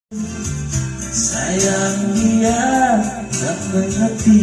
Sayang dia tak mengerti.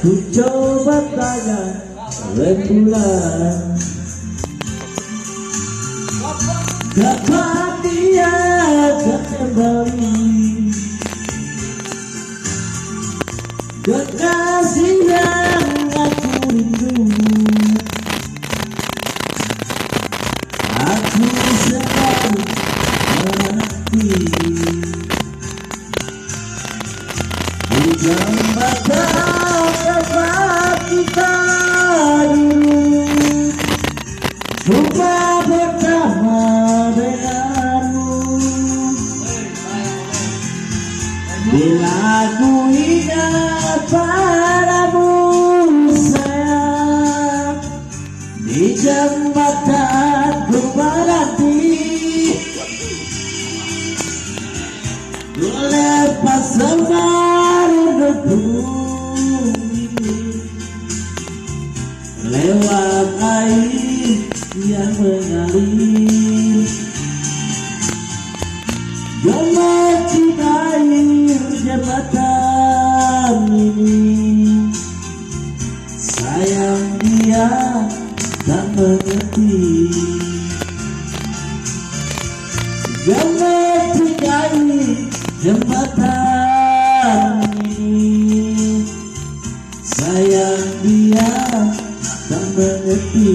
Ku coba tanya rembulan, kapan dia akan kembali? Kekasih yang aku rindu, aku selalu menanti di jembatan tempat kita dulu. Sumpah bersama denganmu, bila ku ingat padamu sayang, di jembatan ku menanti, ku lepas semua rinduku ini, lewat air yang mengalir, mencintai jembatan ini. Sayang dia tak mengerti, mencintai jembatan ini. Sayang dia tak mengerti.